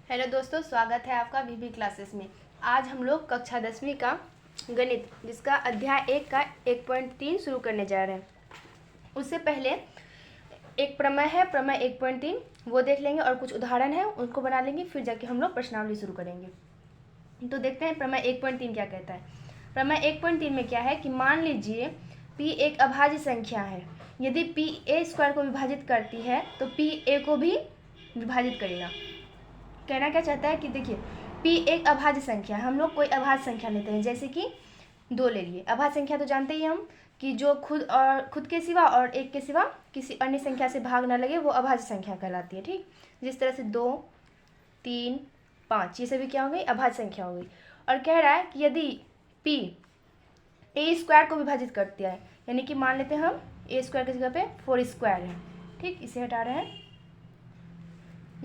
Hello दोस्तों, स्वागत है आपका वीबी क्लासेस में। आज हम लोग कक्षा 10वीं का गणित जिसका अध्याय 1 का 1.3 शुरू करने जा रहे हैं। उससे पहले एक प्रमेय है, प्रमेय 1.3 वो देख लेंगे और कुछ उदाहरण है उनको बना लेंगे, फिर जाके हम लोग प्रश्नावली शुरू करेंगे। तो देखते हैं प्रमेय 1.3 क्या कहता है। प्रमेय 1.3 में क्या है कि मान लीजिए p एक अभाज्य संख्या है। यदि p a स्क्वायर को विभाजित करती है तो p a को भी विभाजित करेगा। कहना क्या चाहता है कि देखिए p एक अभाज्य संख्या है। हम लोग कोई अभाज्य संख्या लेते हैं, जैसे कि 2 ले लिए। अभाज्य संख्या तो जानते ही हम कि जो खुद के सिवा और एक के सिवा किसी अन्य संख्या से भाग ना लगे वो अभाज्य संख्या कहलाती है। ठीक, जिस तरह से 2, 3, 5 ये सभी क्या हो गई, अभाज्य संख्या हो गई। और कह रहा है कि यदि p a स्क्वायर को विभाजित करती है, यानी कि मान लेते हैं हम a स्क्वायर की जगह पे 4 स्क्वायर है। ठीक, इसे हटा रहे हैं।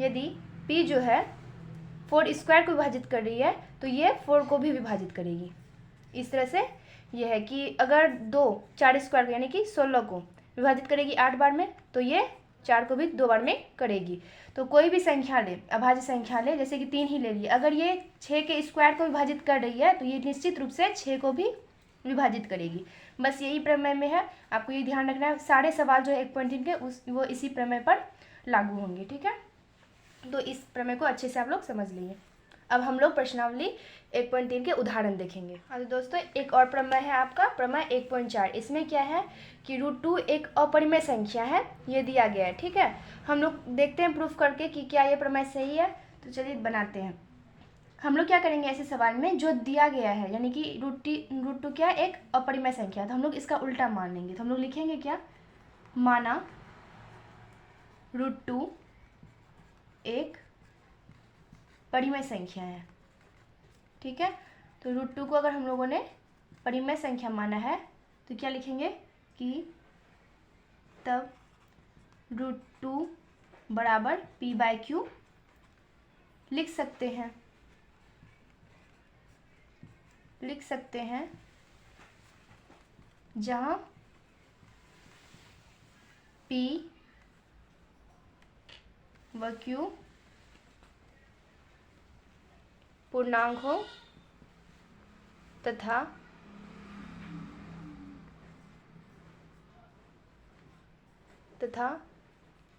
यदि p जो है 4 स्क्वायर को विभाजित कर रही है तो ये 4 को भी विभाजित करेगी। इस तरह से यह है कि अगर 2 4 स्क्वायर यानी कि 16 को विभाजित करेगी 8 बार में, तो ये 4 को भी 2 बार में करेगी। तो कोई भी संख्या ले, अभाज्य संख्या ले, जैसे कि 3 ही ले लिए, अगर ये 6 के स्क्वायर को विभाजित कर रही है तो ये निश्चित रूप से 6 को भी विभाजित करेगी। बस यही प्रमेय में है, आपको ये ध्यान रखना है। सारे सवाल जो है 1.3 के वो इसी प्रमेय पर लागू होंगे। ठीक है, तो इस प्रमेय को अच्छे से आप लोग समझ लीजिए। अब हम लोग प्रश्नावली 1.3 के उदाहरण देखेंगे। हाँ तो दोस्तों, एक और प्रमेय है आपका प्रमेय 1.4। इसमें क्या है कि √2 एक अपरिमेय संख्या है, ये दिया गया है। ठीक है, हम लोग देखते हैं प्रूफ करके कि क्या ये प्रमेय सही है। तो चलिए बनाते हैं। हम लोग क्या करेंगे ऐसे सवाल में, जो दिया गया है यानी कि √2 क्या है, एक अपरिमेय संख्या, तो हम लोग इसका उल्टा मान लेंगे। तो हम लोग लिखेंगे क्या, माना √2 एक परिमेय संख्या है। ठीक है, तो √2 को अगर हम लोगों ने परिमेय संख्या माना है तो क्या लिखेंगे कि तब √2 बराबर p/q लिख सकते हैं, जहाँ p व q पूर्णांक हो तथा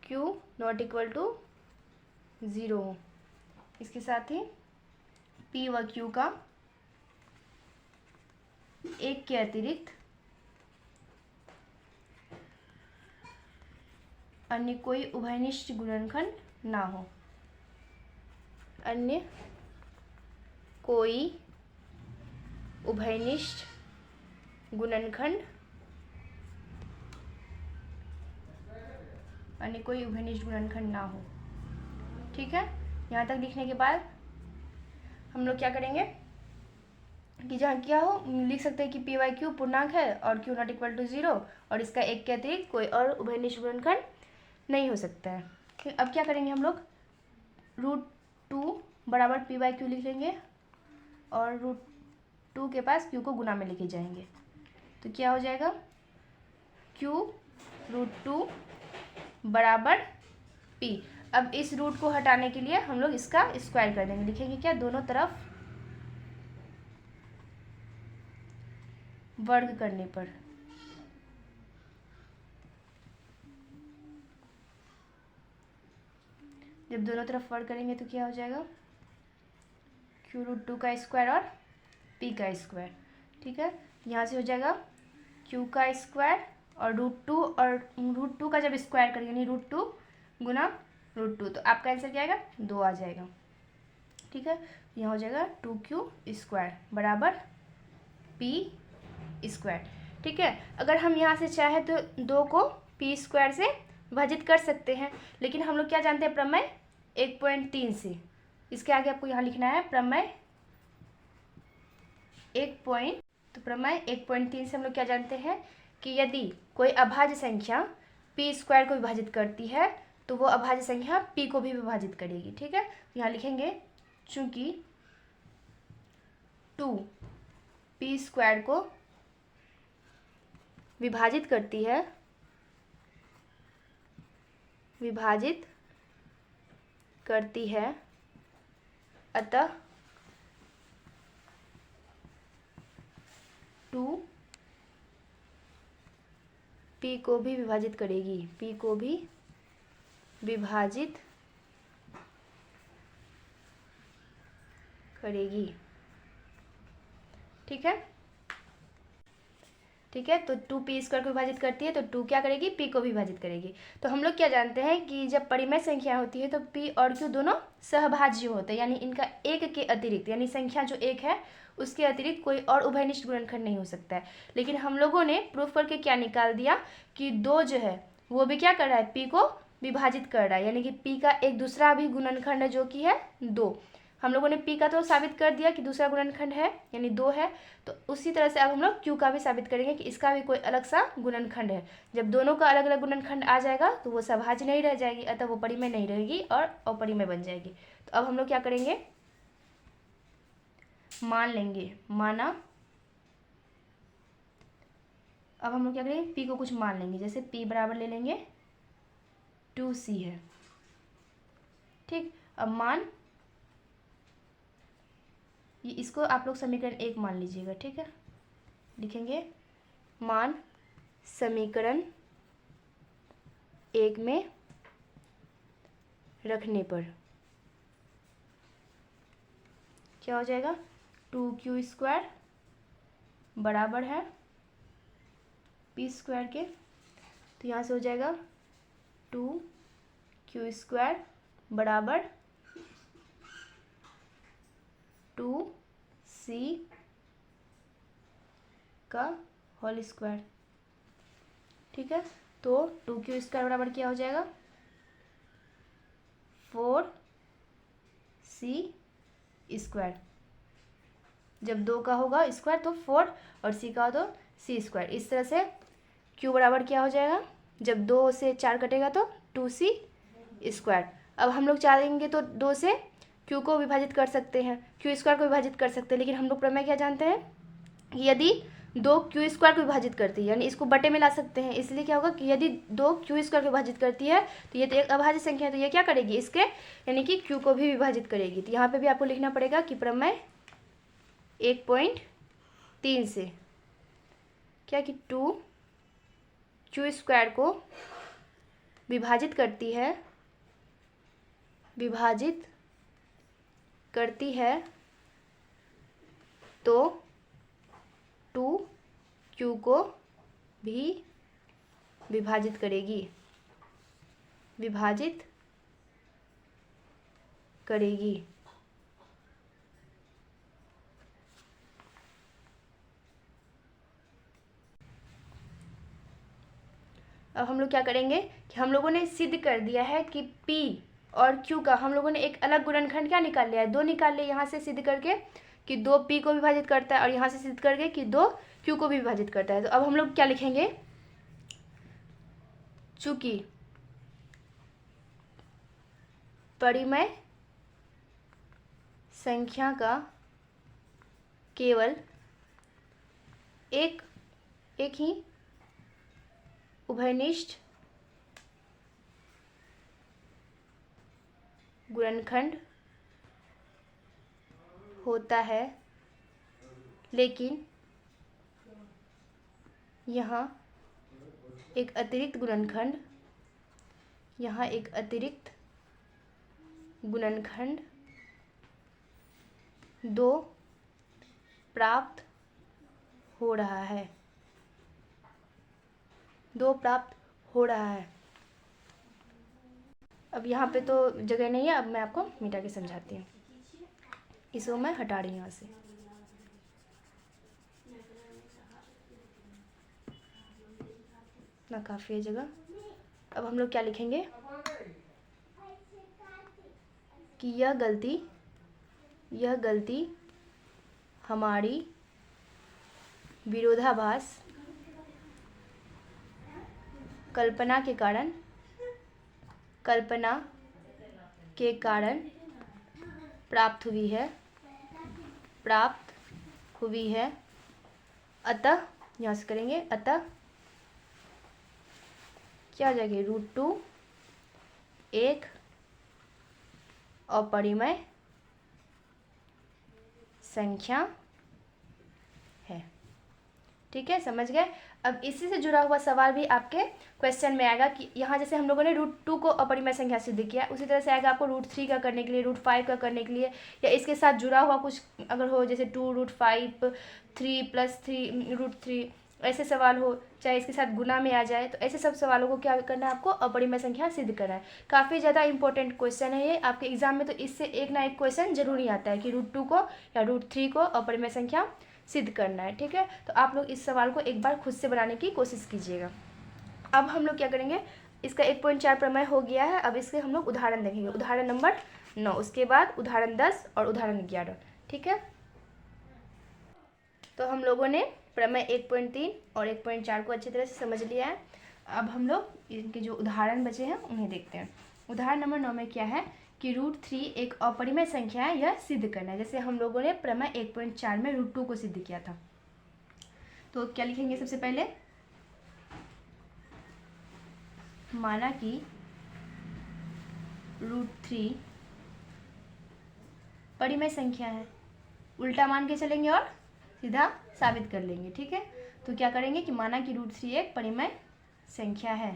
q नॉट इक्वल टू 0 हो। इसके साथ ही p व q का एक के अतिरिक्त अन्य कोई उभयनिष्ठ गुणनखंड ना हो। अन्य कोई उभयनिष्ठ गुणनखंड ना हो। ठीक है, यहाँ तक लिखने के बाद हम लोग क्या करेंगे कि जहाँ क्या हो लिख सकते हैं कि p/q पूर्णांक है और q नॉट इक्वल टू 0 और इसका एक के अतिरिक्त कोई और उभयनिष्ठ गुणनखंड नहीं हो सकता है। फिर अब क्या करेंगे हम लोग, √2 बराबर p/q लिख लेंगे और √2 के पास q को गुना में लेके जाएंगे। तो क्या हो जाएगा, q √2 बराबर p। अब इस रूट को हटाने के लिए हम लोग इसका स्क्वायर कर देंगे। लिखेंगे क्या, दोनों तरफ वर्ग करने पर। जब दोनों तरफ वर्ग करेंगे तो क्या हो जाएगा, q √2 का स्क्वायर और p का स्क्वायर। ठीक है, यहाँ से हो जाएगा q का स्क्वायर और √2 का जब स्क्वायर करेंगे यानी √2 गुना √2, तो आपका आंसर क्या आएगा, 2 आ जाएगा। ठीक है, यहाँ हो जाएगा 2q स्क्वायर बराबर p स्क्वायर। ठीक है, अगर हम यहाँ से चाहे तो 2 को p स्क्वायर से विभाजित कर सकते हैं, लेकिन हम लोग क्या जानते हैं प्रमेय 1.3 से। इसके आगे आपको यहाँ लिखना है प्रमेय 1.3 से हम लोग क्या जानते हैं कि यदि कोई अभाज्य संख्या p स्क्वायर को विभाजित करती है तो वो अभाज्य संख्या p को भी विभाजित करेगी। ठीक है, यहाँ लिखेंगे चूंकि 2 p स्क्वायर को विभाजित करती है अतः 2 p को भी विभाजित करेगी, p को भी विभाजित करेगी। ठीक है, ठीक है। तो 2p² को विभाजित करती है तो 2 क्या करेगी, p को विभाजित करेगी। तो हम लोग क्या जानते हैं कि जब परिमेय संख्या होती है तो p और q दोनों सहभाज्य होते हैं, यानी इनका एक के अतिरिक्त, यानी संख्या जो एक है उसके अतिरिक्त कोई और उभयनिष्ठ गुणनखंड नहीं हो सकता है। लेकिन हम लोगों ने प्रूफ करके क्या निकाल दिया कि 2 जो है वो भी क्या कर रहा है, p को विभाजित कर रहा है, यानी कि p का एक दूसरा भी गुणनखंड है जो कि है 2। हम लोगों ने p का तो साबित कर दिया कि दूसरा गुणनखंड है यानी 2 है, तो उसी तरह से अब हम लोग q का भी साबित करेंगे कि इसका भी कोई अलग सा गुणनखंड है। जब दोनों का अलग अलग गुणनखंड आ जाएगा तो वो सभाज्य नहीं रह जाएगी, अतः वो परिमेय नहीं रहेगी और अपरिमेय बन जाएगी। तो अब हम लोग क्या करेंगे, मान लेंगे, माना। अब हम लोग क्या करेंगे, p को कुछ मान लेंगे, जैसे p बराबर ले लेंगे 2c है। ठीक, अब मान, ये इसको आप लोग समीकरण 1 मान लीजिएगा। ठीक है, लिखेंगे मान समीकरण 1 में रखने पर क्या हो जाएगा, 2q² बराबर है p² के, तो यहाँ से हो जाएगा 2q² बराबर 2c का होल स्क्वायर। ठीक है, तो 2q² बराबर क्या हो जाएगा, 4c²। जब 2 का होगा स्क्वायर तो 4 और c का हो तो c²। इस तरह से q बराबर क्या हो जाएगा, जब 2 से 4 कटेगा तो 2c²। अब हम लोग चाहेंगे तो 2 से q को विभाजित कर सकते हैं, q² को विभाजित कर सकते हैं, लेकिन हम लोग प्रमेय क्या जानते हैं कि यदि 2 q² को विभाजित करती है, यानी इसको बटे में ला सकते हैं, इसलिए क्या होगा कि यदि 2 q² को विभाजित करती है तो ये तो एक अभाज्य संख्या है, तो ये क्या करेगी, इसके यानी कि q को भी विभाजित करेगी। तो यहाँ पे भी आपको लिखना पड़ेगा कि प्रमेय 1.3 से क्या कि 2 q² को विभाजित करती है, विभाजित करती है तो 2q को भी विभाजित करेगी, विभाजित करेगी। अब हम लोग क्या करेंगे कि हम लोगों ने सिद्ध कर दिया है कि p और q का हम लोगों ने एक अलग गुणनखंड क्या निकाल लिया है, 2 निकाल लिया यहाँ से सिद्ध करके कि 2 p को विभाजित करता है, और यहाँ से सिद्ध करके कि 2 q को भी विभाजित करता है। तो अब हम लोग क्या लिखेंगे, चूंकि परिमेय संख्या का केवल एक ही उभयनिष्ठ गुणनखंड होता है, लेकिन यहाँ एक अतिरिक्त गुणनखंड, यहाँ एक अतिरिक्त गुणनखंड 2 प्राप्त हो रहा है, 2 प्राप्त हो रहा है। अब यहाँ पे तो जगह नहीं है, अब मैं आपको मिटा के समझाती हूँ। इसको मैं हटा रही हूँ यहाँ से। ना काफ़ी है जगह। अब हम लोग क्या लिखेंगे कि यह गलती हमारी विरोधाभास कल्पना के कारण प्राप्त हुई है। अतः यहाँ से करेंगे, अतः क्या हो जाएगी, √2 एक अपरिमेय संख्या है। ठीक है, समझ गए। अब इसी से जुड़ा हुआ सवाल भी आपके क्वेश्चन में आएगा कि यहाँ जैसे हम लोगों ने √2 को अपरिमेय संख्या सिद्ध किया, उसी तरह से आएगा आपको √3 का करने के लिए, √5 का करने के लिए, या इसके साथ जुड़ा हुआ कुछ अगर हो, जैसे 2 √5 3 + 3 √3, ऐसे सवाल हो, चाहे इसके साथ गुना में आ जाए, तो ऐसे सब सवालों को क्या करना है, आपको अपरिमेय संख्या सिद्ध करना है। काफ़ी ज़्यादा इंपॉर्टेंट क्वेश्चन है ये आपके एग्जाम में, तो इससे एक ना एक क्वेश्चन जरूर ही आता है कि √2 को या √3 को अपरिमेय संख्या सिद्ध करना है। ठीक है, तो आप लोग इस सवाल को एक बार खुद से बनाने की कोशिश कीजिएगा। अब हम लोग क्या करेंगे, इसका 1.4 प्रमेय हो गया है, अब इसके हम लोग उदाहरण देखेंगे। उदाहरण नंबर 9, उसके बाद उदाहरण 10 और उदाहरण 11। ठीक है, तो हम लोगों ने प्रमेय 1.3 और 1.4 को अच्छी तरह से समझ लिया है। अब हम लोग इनके जो उदाहरण बचे हैं उन्हें देखते हैं। उदाहरण नंबर 9 में क्या है कि √3 एक अपरिमेय संख्या है, यह सिद्ध करना है। जैसे हम लोगों ने प्रमेय 1.4 में √2 को सिद्ध किया था, तो क्या लिखेंगे, सबसे पहले माना कि √3 परिमेय संख्या है, उल्टा मान के चलेंगे और सीधा साबित कर लेंगे। ठीक है, तो क्या करेंगे कि माना कि √3 एक परिमेय संख्या है,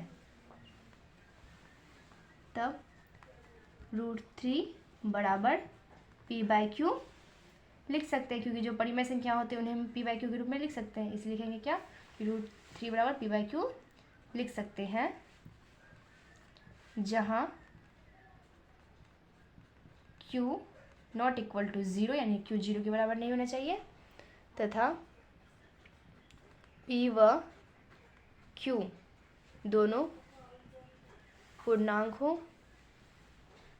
तब √3 बराबर p/q लिख सकते हैं, क्योंकि जो परिमेय संख्या होते हैं उन्हें हम p/q के रूप में लिख सकते हैं। इसलिए लिखेंगे क्या, √3 बराबर p/q लिख सकते हैं, जहाँ q नॉट इक्वल टू 0, यानी q 0 के बराबर नहीं होना चाहिए, तथा p व q दोनों पूर्णांक हो,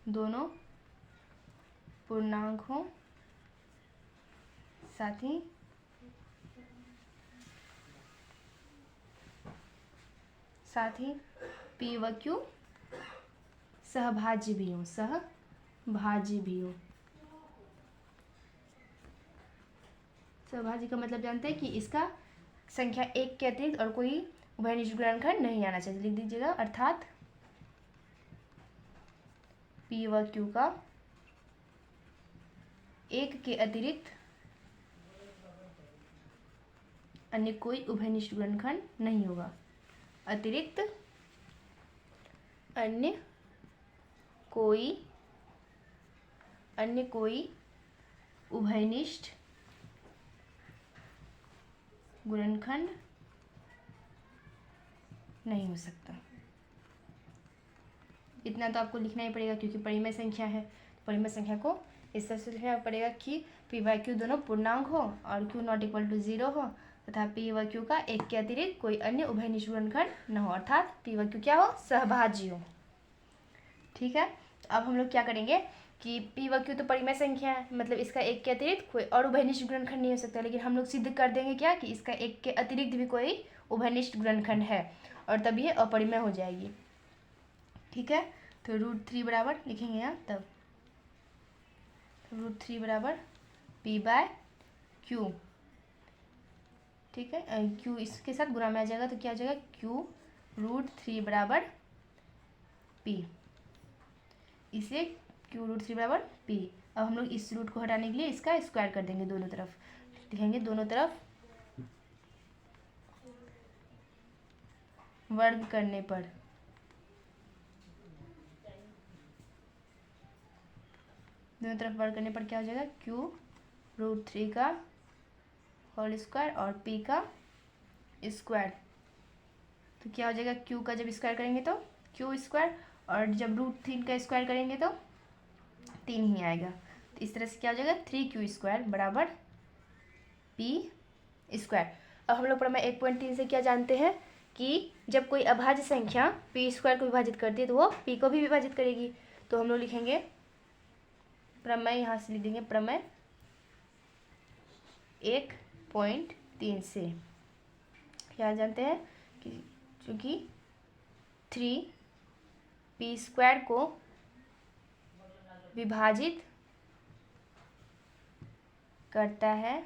दोनों पूर्णांक हो, साथ ही p व q सहभाज्य भी हो, सहभाज्य भी हो। सहभाज्य का मतलब जानते हैं कि इसका संख्या 1 के अतिरिक्त और कोई उभयनिष्ठ गुणनखंड नहीं आना चाहिए। लिख दीजिएगा, अर्थात p व q का 1 के अतिरिक्त अन्य कोई उभयनिष्ठ गुणनखंड नहीं होगा। अतिरिक्त अन्य कोई उभयनिष्ठ गुणनखंड नहीं हो सकता। इतना तो आपको लिखना ही पड़ेगा, क्योंकि परिमेय संख्या है। परिमेय संख्या को इस तरह से लिखना पड़ेगा कि p/q दोनों पूर्णांक हो और q नॉट इक्वल टू 0 हो, तथा p व q का 1 के अतिरिक्त कोई अन्य उभयनिष्ठ गुणनखंड न हो, अर्थात p व q क्या हो, सहभाज्य हो। ठीक है, तो अब हम लोग क्या करेंगे कि p व q तो परिमेय संख्या है, मतलब इसका 1 के अतिरिक्त कोई और उभयनिष्ठ गुणनखंड नहीं हो सकता, लेकिन हम लोग सिद्ध कर देंगे क्या कि इसका 1 के अतिरिक्त भी कोई उभयनिष्ठ गुणनखंड है, और तब ये अपरिमेय हो जाएगी। ठीक है, तो √3 बराबर लिखेंगे यहाँ, तब √3 बराबर p/q। ठीक है, q इसके साथ गुणा में आ जाएगा, तो क्या आ जाएगा, q √3 बराबर p, इसे q √3 बराबर p। अब हम लोग इस रूट को हटाने के लिए इसका स्क्वायर कर देंगे, दोनों तरफ लिखेंगे, दोनों तरफ वर्ग करने पर क्या हो जाएगा, q √3 का होल स्क्वायर और p का स्क्वायर। तो क्या हो जाएगा, q का जब स्क्वायर करेंगे तो q स्क्वायर, और जब √3 का स्क्वायर करेंगे तो 3 ही आएगा। तो इस तरह से क्या हो जाएगा, 3q स्क्वायर बराबर p स्क्वायर। अब हम लोग प्रमेय 1.3 से क्या जानते हैं कि जब कोई अभाज्य संख्या p स्क्वायर को विभाजित करती है तो वो p को भी विभाजित करेगी। तो हम लोग लिखेंगे प्रमेय, यहाँ से लिख देंगे प्रमेय 1.3 से क्या जानते हैं कि चूँकि 3p स्क्वायर को विभाजित करता है,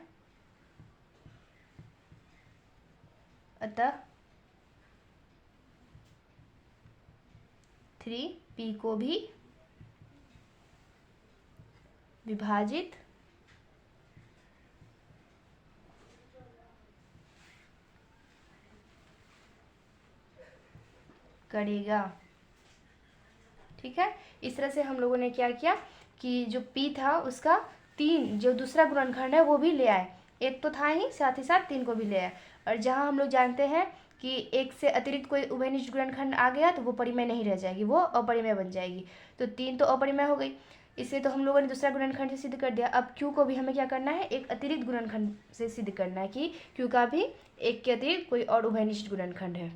अतः 3p को भी विभाजित करेगा। ठीक है, इस तरह से हम लोगों ने क्या किया कि जो p था उसका 3 जो दूसरा गुणनखंड है वो भी ले आए, एक तो था ही, साथ ही साथ 3 को भी ले आए। और जहाँ हम लोग जानते हैं कि एक से अतिरिक्त कोई उभयनिष्ठ गुणनखंड आ गया तो वो परिमेय नहीं रह जाएगी, वो अपरिमेय बन जाएगी। तो 3 तो अपरिमेय हो गई, इससे तो हम लोगों ने दूसरा गुणनखंड से सिद्ध कर दिया। अब q को भी हमें क्या करना है, एक अतिरिक्त गुणनखंड से सिद्ध करना है कि q का भी एक के अतिरिक्त कोई और उभयनिष्ठ गुणनखंड है,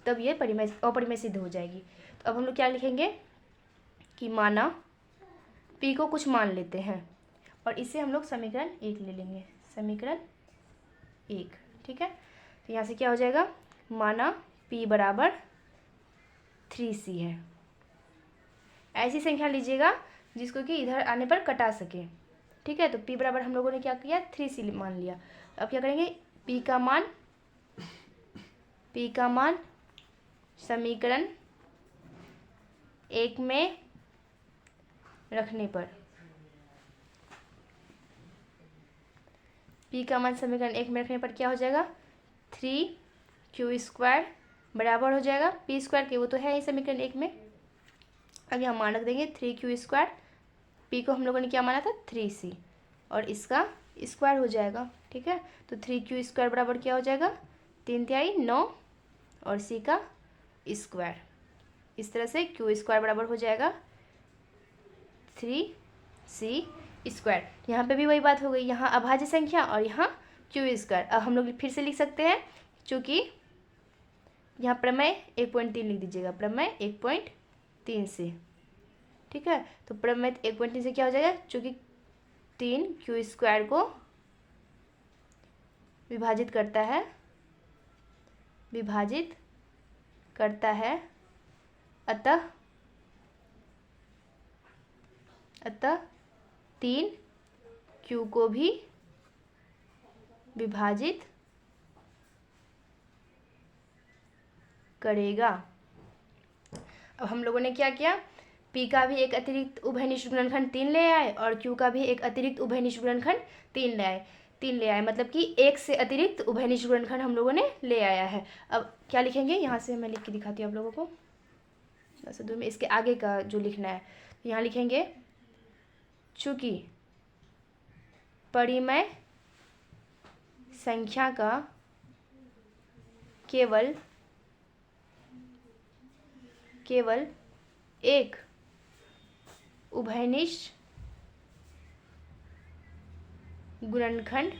तब ये परिमेय अपरिमेय सिद्ध हो जाएगी। तो अब हम लोग क्या लिखेंगे कि माना p को कुछ मान लेते हैं और इसे हम लोग समीकरण 1 ले लेंगे, समीकरण 1। ठीक है, तो यहाँ से क्या हो जाएगा, माना p बराबर 3c है। ऐसी संख्या लीजिएगा जिसको कि इधर आने पर कटा सके। ठीक है, तो p बराबर हम लोगों ने क्या किया, 3c मान लिया। अब क्या करेंगे, p का मान समीकरण 1 में रखने पर, p का मान समीकरण 1 में रखने पर क्या हो जाएगा, 3q² बराबर हो जाएगा p² के, वो तो है ही समीकरण 1 में। अब यहाँ मान रख देंगे 3q², p को हम लोगों ने क्या माना था, 3c, और इसका स्क्वायर हो जाएगा। ठीक है, तो 3q² बराबर क्या हो जाएगा, 3×3 9 और c का स्क्वायर। इस तरह से q² बराबर हो जाएगा 3c²। यहाँ पे भी वही बात हो गई, यहाँ अभाज्य संख्या और यहाँ q²। अब हम लोग फिर से लिख सकते हैं, चूँकि यहाँ प्रमेय 1.3 लिख दीजिएगा, प्रमेय 1.3 से। ठीक है, तो प्रमेय 1.3 से क्या हो जाएगा, चूँकि 3q² को विभाजित करता है, अतः 3q को भी विभाजित करेगा। अब हम लोगों ने क्या किया, p का भी एक अतिरिक्त उभयनिष्ठ गुणनखंड 3 ले आए और q का भी एक अतिरिक्त उभयनिष्ठ गुणनखंड 3 ले आए, मतलब कि एक से अतिरिक्त उभयनिष्ठ गुणनखंड हम लोगों ने ले आया है। अब क्या लिखेंगे, यहाँ से मैं लिख के दिखाती हूँ आप लोगों को, बस दो में इसके आगे का जो लिखना है, तो यहाँ लिखेंगे चूँकि परिमेय संख्या का केवल एक उभयनिष्ठ गुणनखंड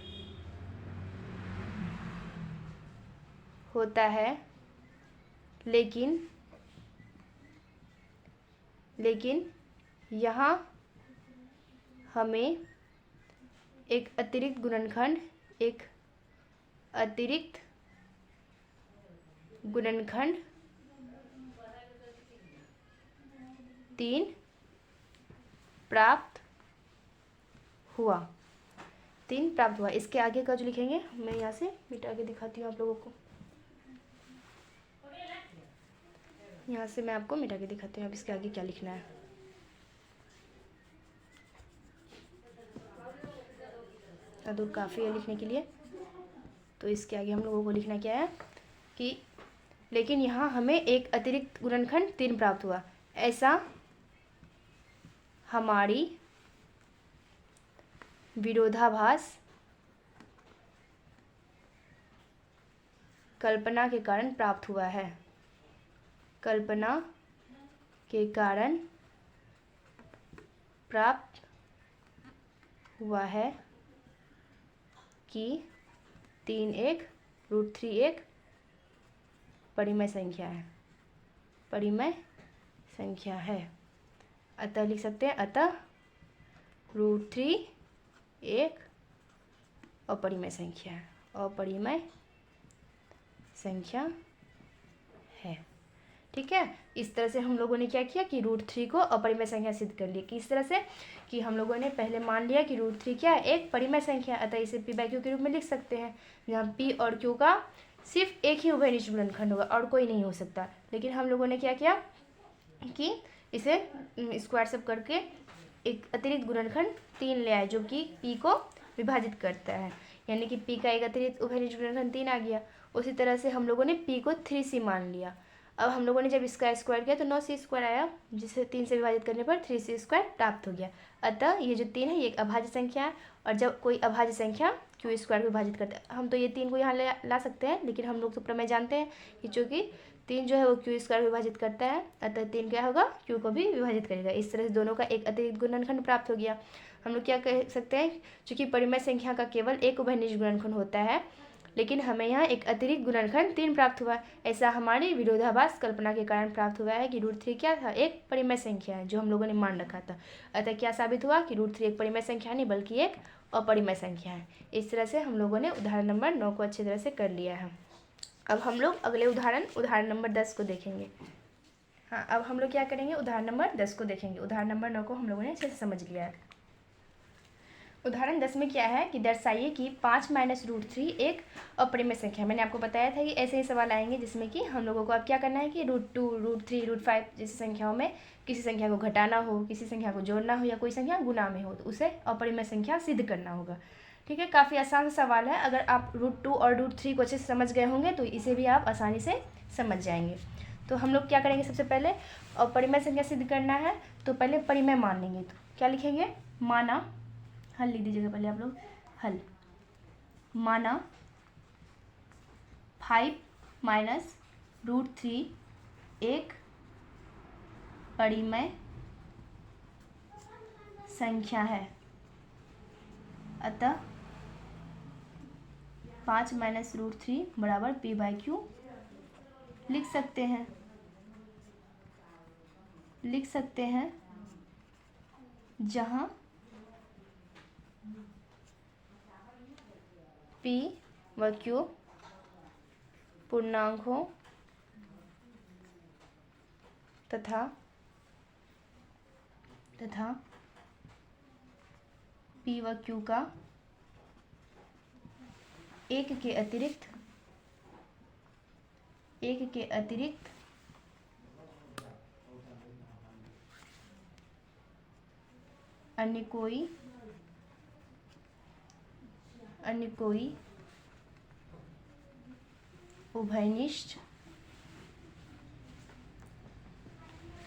होता है, लेकिन यहाँ हमें एक अतिरिक्त गुणनखंड 3 प्राप्त हुआ। इसके आगे का जो लिखेंगे, मैं यहाँ से मिटा के दिखाती हूँ आप लोगों को, यहाँ से मैं आपको मिटा के दिखाती हूँ अब इसके आगे क्या लिखना है। दूर काफ़ी है लिखने के लिए, तो इसके आगे हम लोगों को लिखना क्या है कि लेकिन यहाँ हमें एक अतिरिक्त गुणनखंड 3 प्राप्त हुआ, ऐसा हमारी विरोधाभास कल्पना के कारण प्राप्त हुआ है। कल्पना के कारण प्राप्त हुआ है कि 3 एक परिमेय संख्या है। अतः लिख सकते हैं, अतः √3 एक अपरिमेय संख्या है। ठीक है, इस तरह से हम लोगों ने क्या किया कि √3 को अपरिमेय संख्या सिद्ध कर लिया। किस तरह से कि हम लोगों ने पहले मान लिया कि √3 क्या है, एक परिमेय संख्या, अतः इसे p/q के रूप में लिख सकते हैं, जहाँ p और q का सिर्फ एक ही उभयनिष्ठ गुणनखंड होगा और कोई नहीं हो सकता। लेकिन हम लोगों ने क्या किया कि इसे स्क्वायर सब करके एक अतिरिक्त गुणनखंड 3 ले आए, जो कि p को विभाजित करता है, यानी कि p का एक अतिरिक्त उभयनिष्ठ गुणनखंड 3 आ गया। उसी तरह से हम लोगों ने p को 3c मान लिया। अब हम लोगों ने जब इसका स्क्वायर किया तो 9c² आया, जिसे 3 से विभाजित करने पर 3c² प्राप्त हो गया। अतः ये जो 3 है ये एक अभाज्य संख्या है, और जब कोई अभाज्य संख्या q² को विभाजित करते हैं, हम तो ये 3 को यहाँ ला सकते हैं, लेकिन हम लोग तो प्रमेय जानते हैं कि चूँकि 3 जो है वो q² विभाजित करता है, अतः 3 क्या होगा, q को भी विभाजित करेगा। इस तरह से दोनों का एक अतिरिक्त गुणनखंड प्राप्त हो गया। हम लोग क्या कह सकते हैं, चूँकि परिमेय संख्या का केवल एक उभयनिष्ठ गुणनखंड होता है, लेकिन हमें यहाँ एक अतिरिक्त गुणनखंड 3 प्राप्त हुआ। ऐसा हमारी विरोधाभास कल्पना के कारण प्राप्त हुआ है कि √3 क्या था, एक परिमेय संख्या है, जो हम लोगों ने मान रखा था। अतः क्या साबित हुआ कि √3 एक परिमेय संख्या नहीं बल्कि एक अपरिमेय संख्या है। इस तरह से हम लोगों ने उदाहरण नंबर 9 को अच्छी तरह से कर लिया है। अब हम लोग अगले उदाहरण नंबर 10 को देखेंगे। हाँ, अब हम लोग क्या करेंगे, उदाहरण नंबर 10 को देखेंगे। उदाहरण नंबर 9 को हम लोगों ने अच्छे से समझ लिया है। उदाहरण 10 में क्या है कि दर्शाइए कि 5 - √3 एक अपरिमेय संख्या है। मैंने आपको बताया था कि ऐसे ही सवाल आएंगे जिसमें कि हम लोगों को अब क्या करना है कि √2, √3, √5 जैसी संख्याओं में किसी संख्या को घटाना हो, किसी संख्या को जोड़ना हो, या कोई संख्या गुना में हो, तो उसे अपरिमेय संख्या सिद्ध करना होगा। ठीक है, काफ़ी आसान सवाल है। अगर आप √2 और √3 को अच्छे से समझ गए होंगे तो इसे भी आप आसानी से समझ जाएंगे। तो हम लोग क्या करेंगे, सबसे पहले अपरिमेय संख्या सिद्ध करना है तो पहले परिमेय मान लेंगे। तो क्या लिखेंगे, माना, हल लिख दीजिएगा पहले आप लोग, हल, माना 5 - √3 एक परिमेय संख्या है। अतः 5 - √3 बराबर p/q लिख सकते हैं, जहाँ p व q पूर्णांक हो तथा p व q का एक के अतिरिक्त अन्य कोई उभयनिष्ठ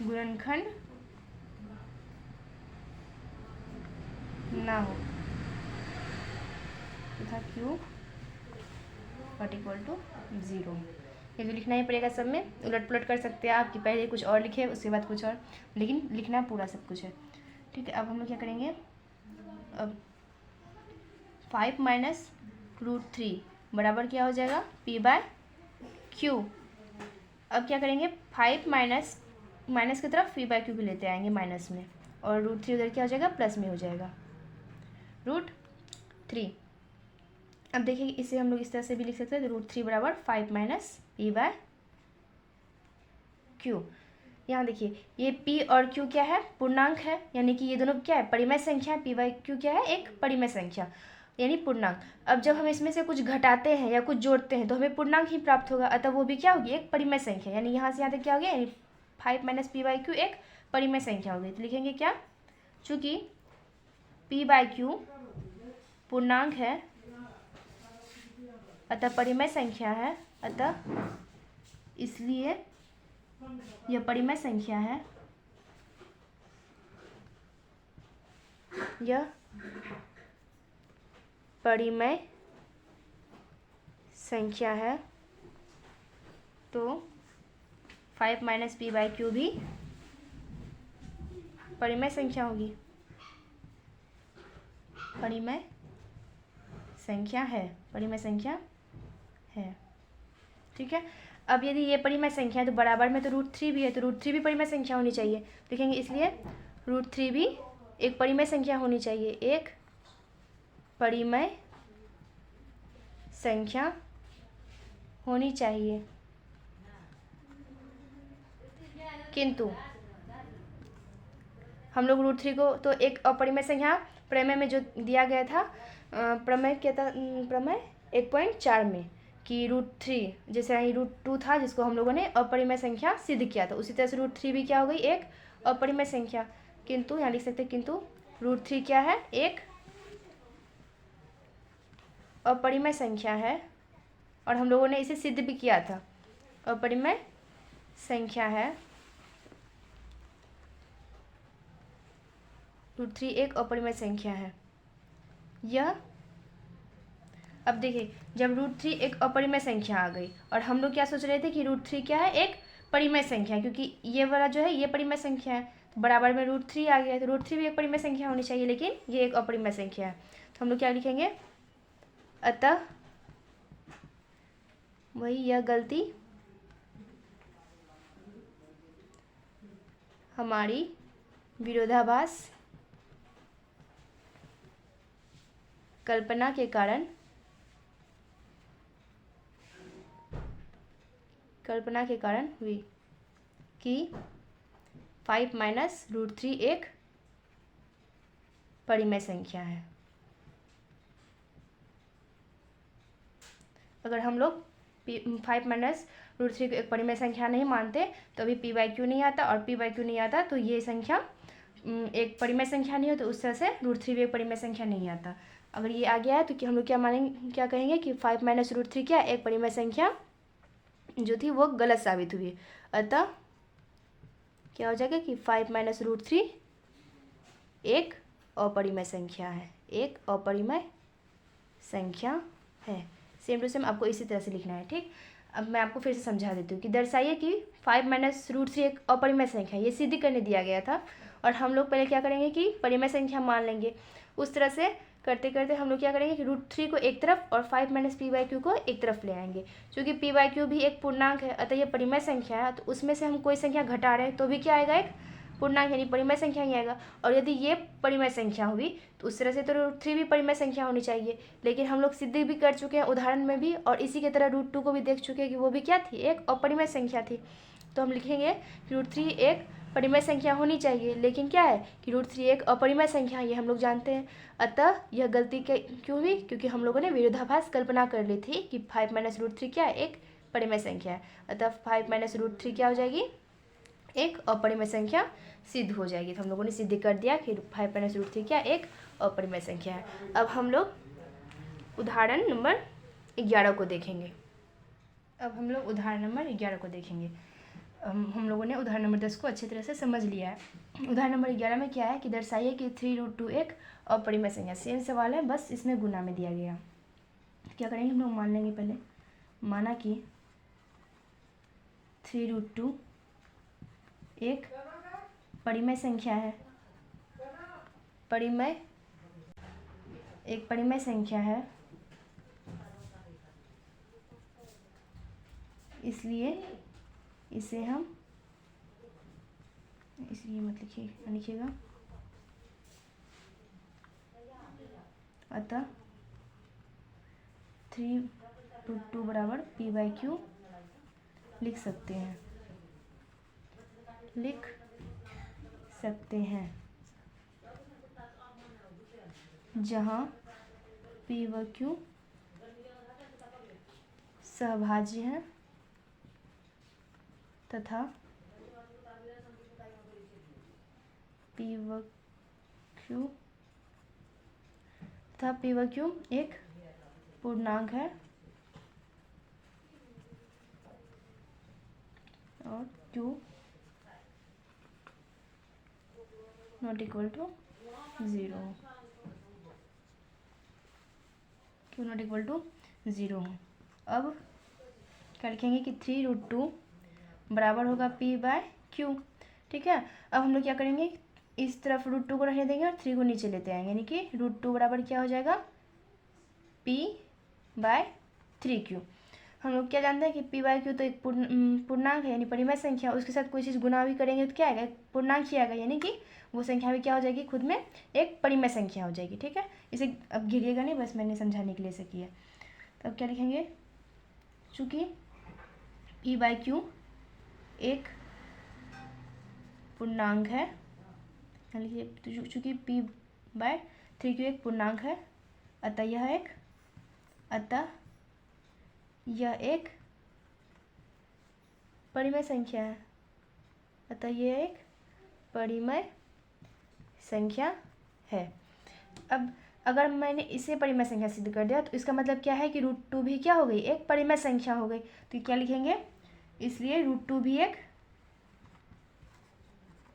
गुणनखंड ना हो तथा q = 0। ये तो लिखना ही पड़ेगा, सब में उलट पुलट कर सकते हैं आप कि पहले कुछ और लिखे उसके बाद कुछ और, लेकिन लिखना पूरा सब कुछ है। ठीक है, अब हम लोग क्या करेंगे, अब 5 - √3 बराबर क्या हो जाएगा, p/q। अब क्या करेंगे, 5 माइनस की तरफ p/q को लेते आएंगे माइनस में, और √3 उधर क्या हो जाएगा, प्लस में हो जाएगा, √3। अब देखिए इसे हम लोग इस तरह से भी लिख सकते हैं, तो √3 बराबर 5 - p/q। यहाँ देखिए ये p और q क्या है, पूर्णांक है, यानी कि ये दोनों क्या है, परिमेय संख्या है। p/q क्या है, एक परिमेय संख्या यानी पूर्णांक। अब जब हम इसमें से कुछ घटाते हैं या कुछ जोड़ते हैं तो हमें पूर्णांक ही प्राप्त होगा, अतः वो भी क्या होगी, एक परिमेय संख्या। यानी यहाँ से यहाँ तक क्या हो गया, 5 - p/q एक परिमेय संख्या हो गई। तो लिखेंगे क्या, चूँकि p/q पूर्णांक है अतः परिमेय संख्या है, अतः इसलिए यह परिमेय संख्या है, यह परिमेय संख्या है। तो 5 - p/q भी परिमेय संख्या होगी, परिमेय संख्या है। ठीक है, अब यदि ये परिमेय संख्या है तो बराबर में तो √3 भी है, तो √3 भी परिमेय संख्या होनी चाहिए। लिखेंगे इसलिए √3 भी एक परिमेय संख्या होनी चाहिए, एक परिमेय संख्या होनी चाहिए। किंतु हम लोग √3 को तो एक अपरिमेय संख्या प्रमेय में जो दिया गया था, प्रमेय क्या था, प्रमेय 1.4 में कि √3 जैसे यहाँ √2 था जिसको हम लोगों ने अपरिमेय संख्या सिद्ध किया था, उसी तरह से √3 भी क्या हो गई, एक अपरिमेय संख्या। किंतु यहाँ लिख सकते हैं, किंतु √3 क्या है, एक अपरिमेय संख्या है, और हम लोगों ने इसे सिद्ध भी किया था, अपरिमेय संख्या है, √3 एक अपरिमेय संख्या है। यह, अब देखिए, जब √3 एक अपरिमेय संख्या आ गई और हम लोग क्या सोच रहे थे कि √3 क्या है, एक परिमेय संख्या है, क्योंकि ये वाला जो है ये परिमेय संख्या है, तो बराबर में √3 आ गया है, तो √3 भी एक परिमेय संख्या होनी चाहिए, लेकिन ये एक अपरिमेय संख्या है। तो हम लोग क्या लिखेंगे, अतः वही यह गलती हमारी विरोधाभास कल्पना के कारण हुई कि 5 माइनस √3 एक परिमेय संख्या है। अगर हम लोग 5 माइनस √3 को एक परिमेय संख्या नहीं मानते तो अभी p/q नहीं आता, और p/q नहीं आता तो ये संख्या एक परिमेय संख्या नहीं हो, तो उस तरह से √3 भी एक परिमेय संख्या नहीं आता। अगर ये आ गया है तो कि हम लोग क्या मानेंगे, क्या कहेंगे कि 5 माइनस √3 क्या एक परिमेय संख्या जो थी वो गलत साबित हुई। अतः क्या हो जाएगा कि 5 माइनस √3 एक अपरिमेय संख्या है, एक अपरिमेय संख्या है। सेम टू सेम आपको इसी तरह से लिखना है, ठीक। अब मैं आपको फिर से समझा देती हूँ कि दर्शाइए कि 5 माइनस √3 एक अपरिमेय संख्या, ये सिद्ध करने दिया गया था, और हम लोग पहले क्या करेंगे कि परिमेय संख्या मान लेंगे। उस तरह से करते करते हम लोग क्या करेंगे कि √3 को एक तरफ और 5 माइनस p/q को एक तरफ ले आएंगे। क्योंकि p/q भी एक पूर्णांक है, अतः ये परिमेय संख्या है, तो उसमें से हम कोई संख्या घटा रहे हैं तो भी क्या आएगा, एक पूर्णांक यानी परिमेय संख्या ही आएगा। और यदि ये परिमेय संख्या हुई तो उस तरह से तो √3 भी परिमेय संख्या होनी चाहिए, लेकिन हम लोग सिद्ध भी कर चुके हैं उदाहरण में भी, और इसी की तरह √2 को भी देख चुके हैं कि वो भी क्या थी, एक अपरिमेय संख्या थी। तो हम लिखेंगे कि √3 एक परिमेय संख्या होनी चाहिए, लेकिन क्या है कि √3 एक अपरिमेय संख्या, ये हम लोग जानते हैं। अतः यह गलती क्यों हुई, क्योंकि हम लोगों ने विरोधाभास कल्पना कर ली थी कि 5 माइनस √3 क्या है, एक परिमेय संख्या है। अतः 5 माइनस √3 क्या हो जाएगी, एक अपरिमेय संख्या सिद्ध हो जाएगी। तो हम लोगों ने सिद्ध कर दिया कि 5 माइनस √3 क्या एक अपरिमेय संख्या है। अब हम लोग उदाहरण नंबर 11 को देखेंगे। हम लोगों ने उदाहरण नंबर 10 को अच्छी तरह से समझ लिया है। उदाहरण नंबर 11 में क्या है कि दर्शाइए कि 3√2 एक अपरिमेय संख्या। सेम सवाल है, बस इसमें गुना में दिया गया। क्या करेंगे, हम लोग मान लेंगे पहले, माना कि 3√2 एक परिमेय संख्या है, एक परिमेय संख्या है, इसलिए इसे हम, इसलिए मत लिखिएगा, अतः 3√2 बराबर p/q लिख सकते हैं, जहाँ p व q सहभाज्य हैं तथा p व q एक पूर्णांक है और q नॉट इक्वल टू 0 हो। अब क्या लिखेंगे कि 3√2 बराबर होगा p/q, ठीक है। अब हम लोग क्या करेंगे, इस तरफ √2 को रहने देंगे और 3 को नीचे लेते आएंगे, यानी कि √2 बराबर क्या हो जाएगा, p/3q। हम लोग क्या जानते हैं कि p/q तो एक पूर्णांक है, यानी परिमेय संख्या, उसके साथ कोई चीज़ गुना भी करेंगे तो क्या आएगा, पूर्णांक ही आएगा, यानी कि वो संख्या भी क्या हो जाएगी, खुद में एक परिमेय संख्या हो जाएगी, ठीक है। इसे अब गिरिएगा नहीं, बस मैंने समझाने के लिए इसे किया। तो अब क्या लिखेंगे, चूँकि p/q एक पूर्णांक है, चूँकि p/3q एक पूर्णांक है, अतः यह एक परिमेय संख्या है, अतः यह एक परिमेय संख्या है। अब अगर मैंने इसे परिमेय संख्या सिद्ध कर दिया तो इसका मतलब क्या है कि √2 भी क्या हो गई, एक परिमेय संख्या हो गई। तो क्या लिखेंगे, इसलिए √2 भी एक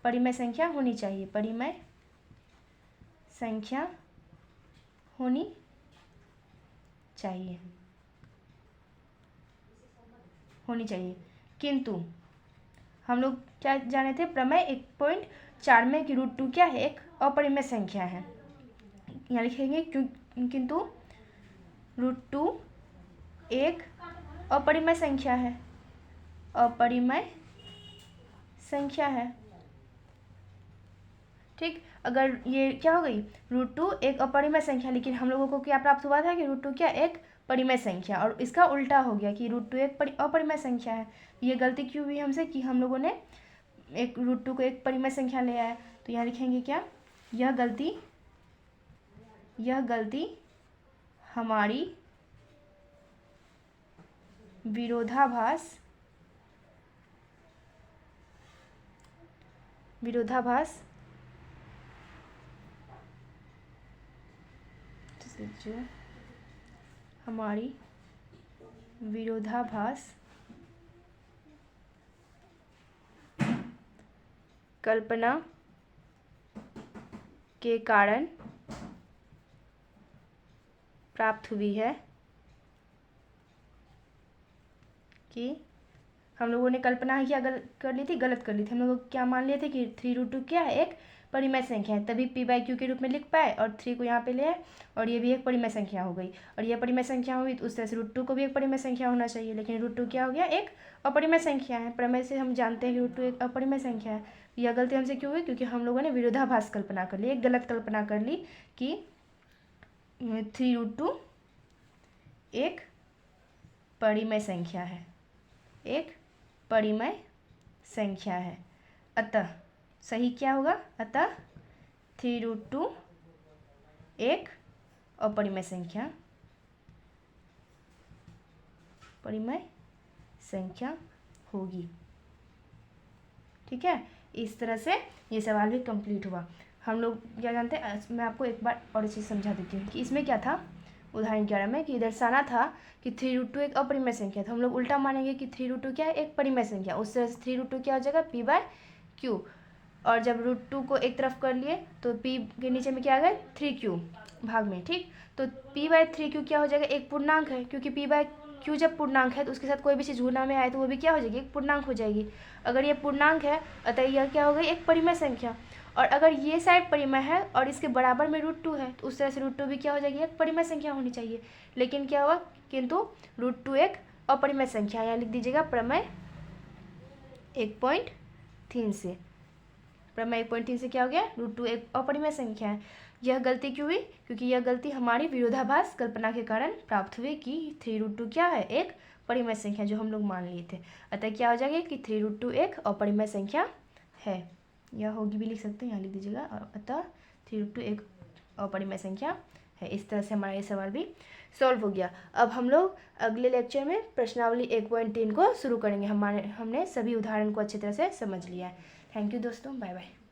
परिमेय संख्या होनी चाहिए, परिमेय संख्या होनी चाहिए, होनी चाहिए। किंतु हम लोग क्या जाने थे, प्रमेय 1.4 में कि √2 क्या है, एक अपरिमेय संख्या है। यहाँ लिखेंगे किंतु √2 एक अपरिमेय संख्या है, अपरिमेय संख्या है। ठीक, अगर ये क्या हो गई, √2 एक अपरिमेय संख्या, लेकिन हम लोगों को क्या प्राप्त हुआ था कि √2 क्या एक परिमेय संख्या, और इसका उल्टा हो गया कि √2 एक अपरिमेय संख्या है। ये गलती क्यों हुई हमसे कि हम लोगों ने एक √2 को एक परिमेय संख्या ले आया। तो यहाँ लिखेंगे क्या, यह गलती हमारी विरोधाभास जो हमारी विरोधाभास कल्पना के कारण प्राप्त हुई है, कि हम लोगों ने कल्पना क्या कर ली थी, गलत कर ली थी। हम लोग क्या मान लिए थे कि 3√2 क्या है, एक परिमेय संख्या है, तभी p/q के रूप में लिख पाए और 3 को यहाँ पे ले आए, और ये भी एक परिमेय संख्या हो गई। और ये परिमेय संख्या हुई तो उस तरह से √2 को भी एक परिमेय संख्या होना चाहिए, लेकिन √2 क्या हो गया, एक अपरिमेय संख्या है। प्रमेय से हम जानते हैं कि √2 एक अपरिमेय संख्या है। यह गलती हमसे क्यों हुई, क्योंकि हम लोगों ने विरोधाभास कल्पना कर ली, एक गलत कल्पना कर ली कि 3√2 एक परिमेय संख्या है, एक परिमेय संख्या है। अतः सही क्या होगा, अतः 3√2 एक अपरिमेय संख्या, परिमेय संख्या होगी। ठीक है, इस तरह से ये सवाल भी कंप्लीट हुआ। हम लोग क्या जानते हैं, मैं आपको एक बार और चीज़ समझा देती हूँ कि इसमें क्या था, उदाहरण 11 में कि दर्शाना था कि 3√2 एक अपरिमेय संख्या, तो हम लोग उल्टा मानेंगे कि 3√2 क्या है, एक परिमेय संख्या। उस तरह से 3√2 क्या हो जाएगा, p/q, और जब √2 को एक तरफ कर लिए तो p के नीचे में क्या आ गया, 3q भाग में। ठीक, तो p/3q क्या हो जाएगा, एक पूर्णांक है, क्योंकि p/q जब पूर्णांक है तो उसके साथ कोई भी चीज़ गुणा में आए तो वो भी क्या हो जाएगी, एक पूर्णांक हो जाएगी। अगर ये पूर्णांक है अतः यह क्या हो गई, एक परिमेय संख्या। और अगर ये साइड परिमेय है और इसके बराबर में √2 है तो उस तरह से √2 भी क्या हो जाएगी, एक परिमेय संख्या होनी चाहिए। लेकिन क्या हुआ, किंतु √2 एक अपरिमेय संख्या। यहाँ लिख दीजिएगा प्रमेय 1.3 से, प्रमेय 1.3 से क्या हो गया, √2 एक अपरिमेय संख्या है। यह गलती क्यों हुई, क्योंकि यह गलती हमारी विरोधाभास कल्पना के कारण प्राप्त हुई कि 3√2 क्या है, एक परिमेय संख्या, जो हम लोग मान लिए थे। अतः क्या हो जाएगा कि 3√2 एक अपरिमेय संख्या है, यह होगी भी लिख सकते हैं, यहाँ लिख दीजिएगा। अतः 3√2 एक अपरिमेय संख्या है। इस तरह से हमारा ये सवाल भी सॉल्व हो गया। अब हम लोग अगले लेक्चर में प्रश्नावली 1.3 को शुरू करेंगे। हमने सभी उदाहरण को अच्छी तरह से समझ लिया है। थैंक यू दोस्तों, बाय बाय।